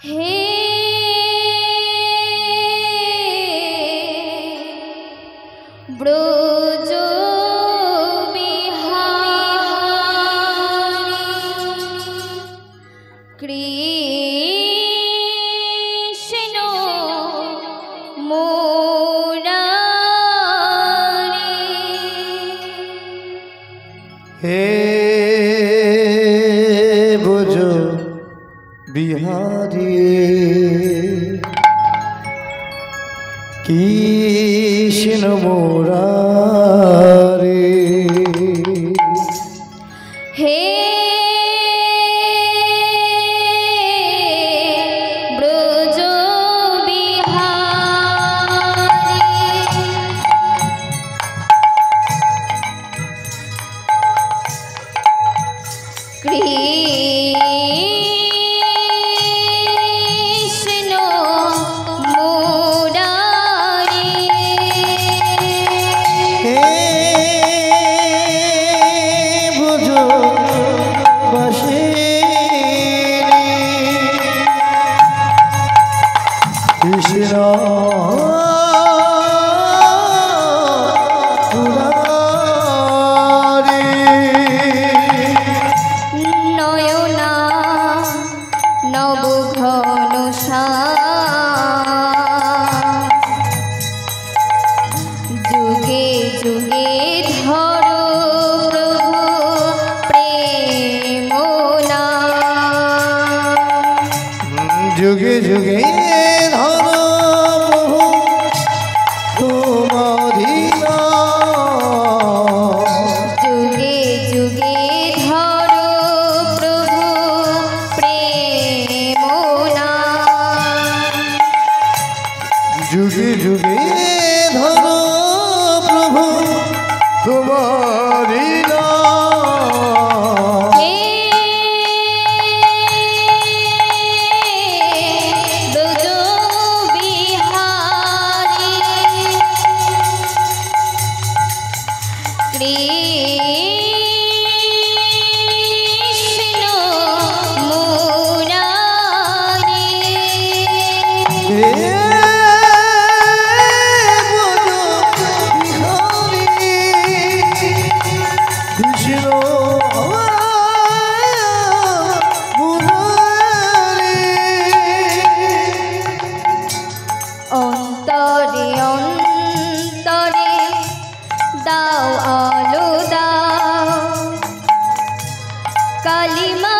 हे ब्रज बिहारी कृष्ण मुरारी। हे ब्रज बिहारी कृष्ण मुरारी। हे ब्रज नयना नव घन जुगे जुगे धरो प्रभु प्रेम जुगे जुगे धरो प्रभु तुम्हारी जुगे जुगे धरो प्रभु प्रेम जुगे जुगे धरो प्रभु तुम्हारी অন্তরে অন্তরে দাও আলো দাও কালিমা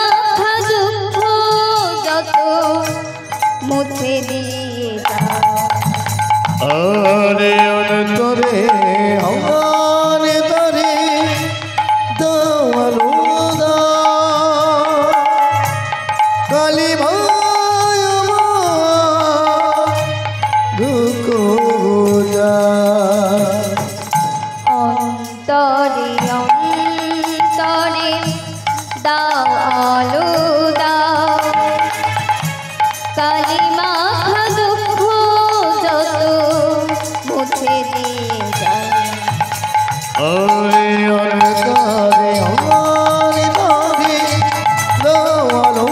দুঃখ যত মুছে দিয়ে যাও। আরে অন্তরে আমার তরে দাও আলো দাও কালী ভাই দুঃখ অন্তরে অন্তরে দাও আলো দাও কালিমা দুঃখ যত মুছে দিয়ে যাও। আরে অন্তরে আমার তরে দাও আলো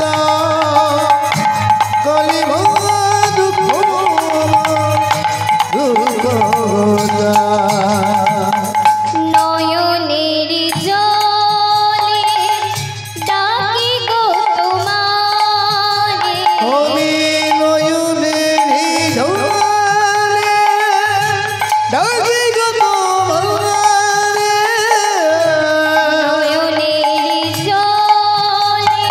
দাও কালী ভাই দুঃখ নয়নের জলে ডাকি গো তোমারে আমি নয়নের জলে ডাকি গো তোমারে নয়নের জলে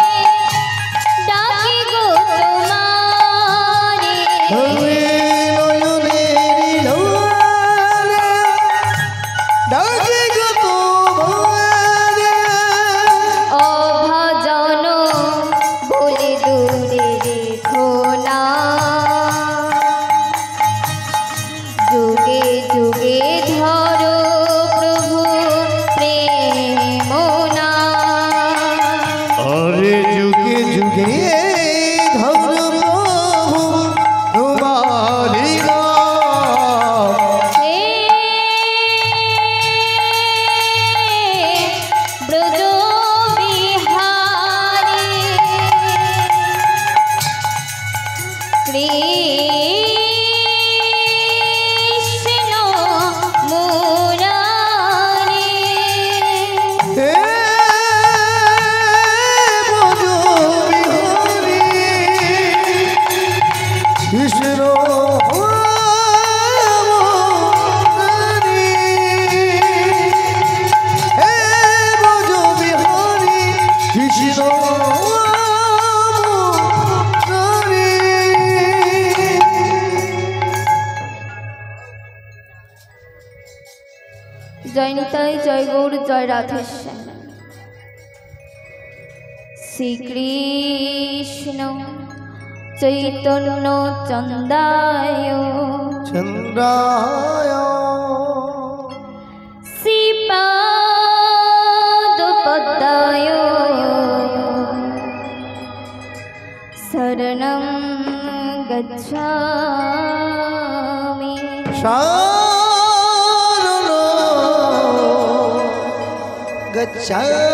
ডাকি গো তোমারে আমি নয়নের জলে ডাকি গো তোমারে অভাজন বলে দূরে রেখো না যুগে যুগে ধরো প্রভু প্রেম না। আরে যুগে যুগে ধরো প্রভু তোমারি হে ব্রজ বিহারী জয় নিতাই, জয় গৌর, জয় রাধেশ্যাম। শ্রীকৃষ্ণ চৈতন্য চন্দায় চন্দ্রায় শ্রীপাদ পদ্মায় শরণং গচ্ছামি। শরণ গচ্ছামি।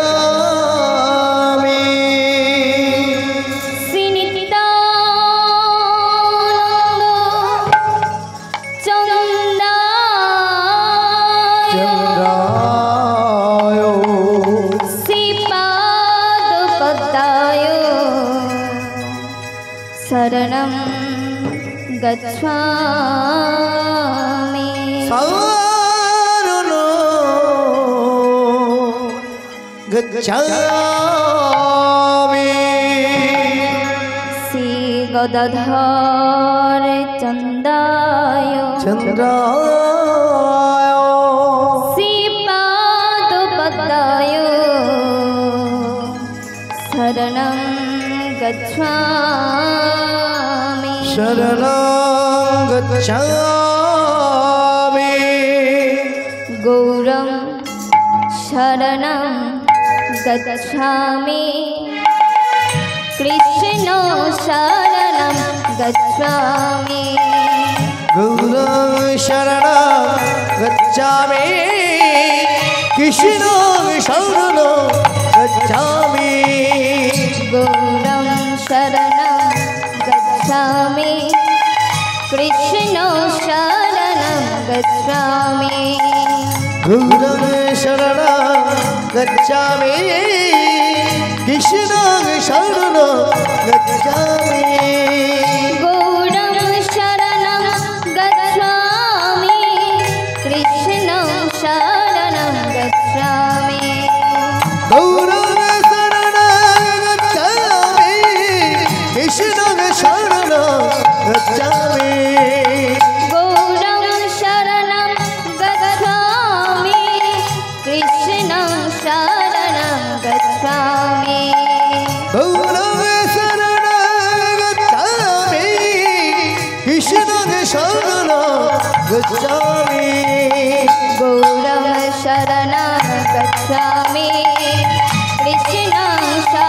शरणं गच्छामि। शरणं गच्छामि। श्री गदाधर चंदाय चंद्राय श्रीपाद पद्माय शरणं गच्छामि। शरणं गच्छामि। गौरं शरणं गच्छामि। कृष्ण शरणं गच्छामि। गौरं शरणं गच्छामि। कृष्ण शरणं गच्छामि। गौरं शरणं गच्छामि। कृष्ण शरणं गच्छामि। गौरं शरणं गच्छामि। कृष्ण शरणं गच्छामि। गौरं शरणं गच्छामि। कृष्ण शरणं गच्छामि। गौरं शरणं गच्छामि। कृष्ण शरणं गच्छामि। गौरं शरणं गच्छामि। कृष्ण शरणं गच्छामि। गौरं शरणं गच्छामि। कृष्ण शरणं गच्छामि। गौरं शरणं गच्छामि। कृष्ण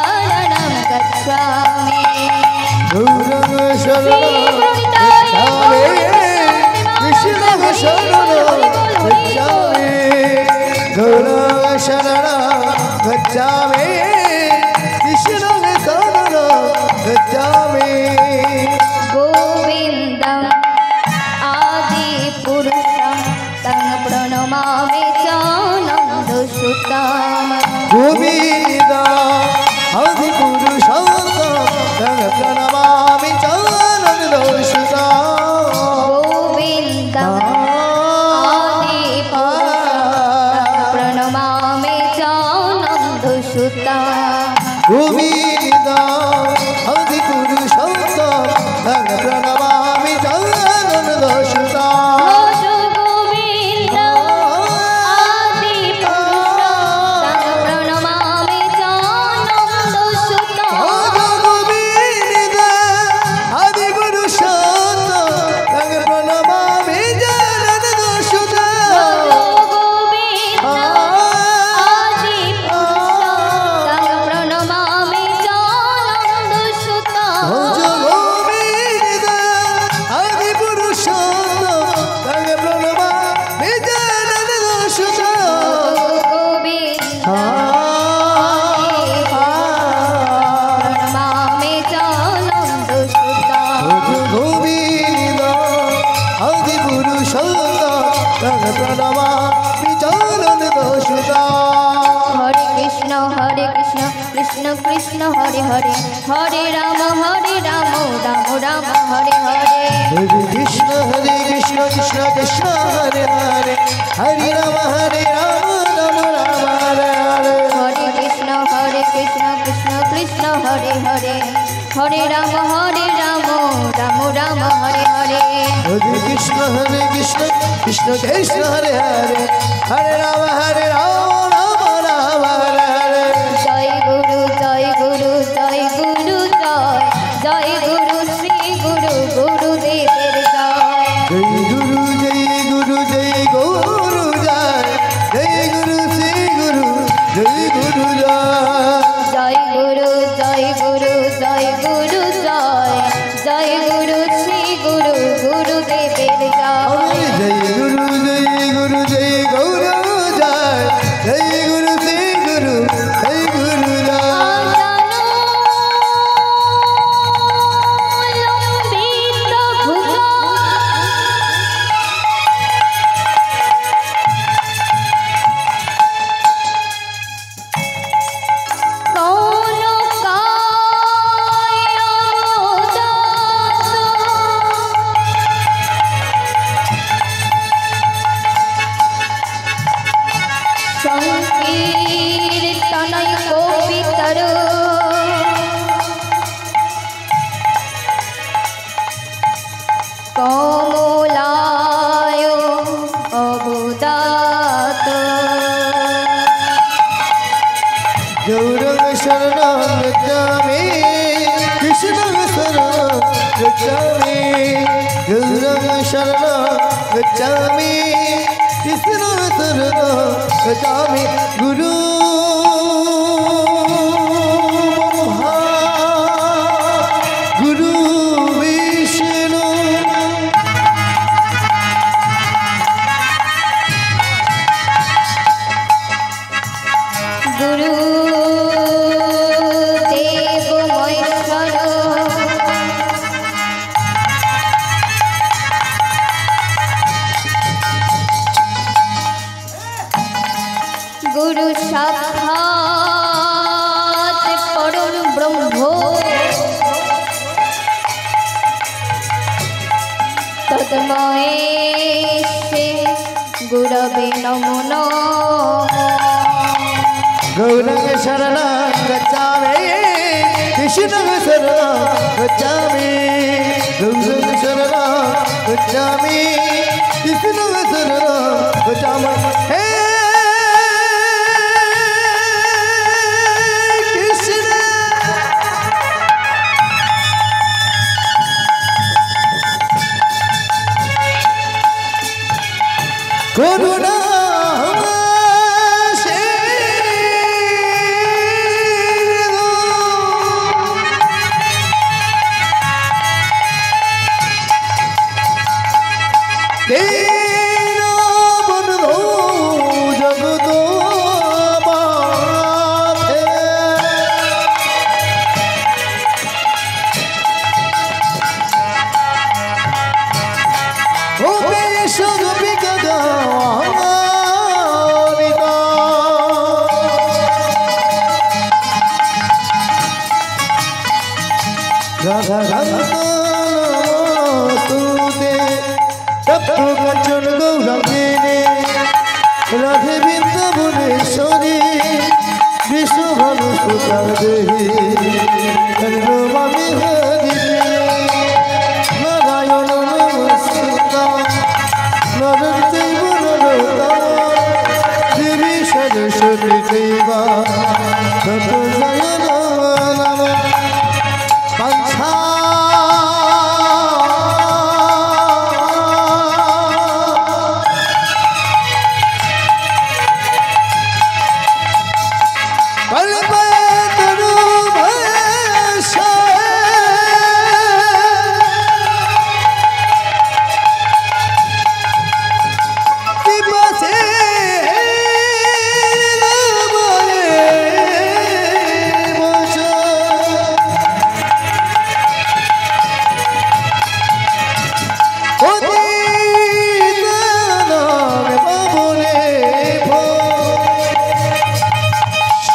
शरणं गच्छामि। गौरं शरणं गच्छामि। कृष्ण शरणं गच्छामि। गौरं शरणं गच्छामि। कृष्ण शरणं गच्छामि। गोविन्दं आदिपुरुषं तं प्रणमामि चानन्दसुतं। गोविन्दा आदिपुरुषं तं प्रणमामि चानन्दसुतं। गोविन्दं आदिपुरुषं प्रणमामि चानन्दसुतं। गोविन्दा आदिपुरुषं तं प्रणमामि चानन्दसुतं। गोविन्द आदिपुरुषं तं प्रणमामि चानन्दसुतं। गोविन्दा आदिपुरुषं तं प्रणमामि चानन्दसुतं। गोविन्द आदिपुरुषं तं प्रणमामि चानन्दसुतं। गोविन्दा आदिपुरुषं तं प्रणमामि चानन्दसुतं। गोविन्द प्रणमामि चानन्दसुतं। गोविन्दा आदिपुरुषं तं प्रणमामि चानन्दसुतं। हरे कृष्ण कृष्ण कृष्ण हरे हरे, हरे राम राम राम हरे हरे। हरे कृष्ण कृष्ण कृष्ण हरे हरे, हरे राम राम राम हरे हरे। हरे कृष्ण कृष्ण कृष्ण হরে হরে হরে রাম রাম রাম হরে হরে হরে কৃষ্ণ কৃষ্ণ কৃষ্ণ হরে হরে হরে রাম রাম রাম হরে হরে জয় গুরু জয় গুরু জয় গুরু জয় জয় গুরু শ্রী গুরু গুরুদেবের জয় জয় গুরু জয় গুরু জয় গুরু জয় জয় গুরু শ্রী গুরু জয় গুরু জয় গুরু জয় গুরু জয় গুরু জয় জয় গুরু শ্রী গুরু গুরুদেবের জয় জয় গুরু জয় গুরু জয় গুরু জয় জয় গুরু শ্রী গুরু জয় গুরু সংকীর্তনয় কবিতর কমলায় অবদাত গৌরং শরণং গচ্ছামি কৃষ্ণ শরণং গচ্ছামি গৌরং শরণং গচ্ছামি কৃষ্ণ শরণং গচ্ছামি গুরু ব্রহ্মা গুরু বিষ্ণু গুরু দেব মহেশ্বর গুরু সাক্ষাৎ পরম ব্রহ্ম তন্ময়ে শ্রী গুরবে নমো নমঃ গৌরং শরণং গচ্ছামি কৃষ্ণ শরণং গচ্ছামি গৌরং শরণং গচ্ছামি কৃষ্ণ শরণং গচ্ছামি হে কৃষ্ণ করুণা কাঞ্চন গৌরাঙ্গিনী রাধে বৃন্দাবনেশ্বরী বিষ্ণু ভানু সুতার দেহী নমামি হরি নারায়ণ নমস্কৃতাম নরং চৈব নরোত্তমঃ দেবী সরস্বতী চৈব তৎজয় নমঃ পাঞ্ছা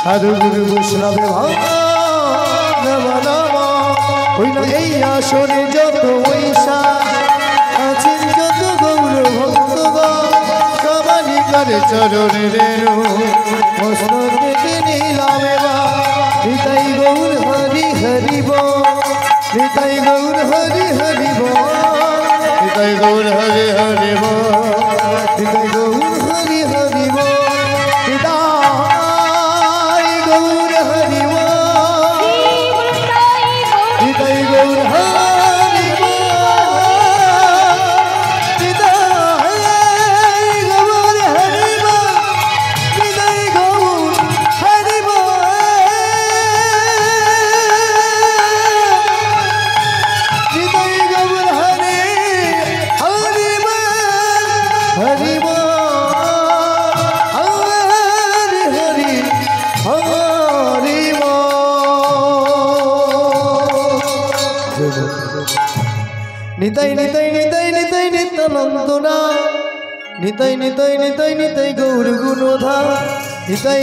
সাধু গুরু বৈষ্ণবে হইল এই আসনে যত ঐশা আছেন যত গৌর ভক্তগণ সবারই করে চরণে রেণু মস্তকে নিলামে বা গৌর হরে নিতাই গৌর হরি হরি বল নিতাই গৌর হরি হরি বল নিতাই গৌর হরি হরি বল নিতাই গৌর হরি বল নিতাই গৌর হরি বল নিতাই গৌর হরি বল নিতাই গৌর হরি বল নিতাই গৌর হরি হরি বল হরি বল হরি হরি হরি বল নিতাই নিতাই নিতাই নিতাই নিত্যানন্দ না নিতাই নিতাই নিতাই নিতাই গৌর গুণধা নিতাই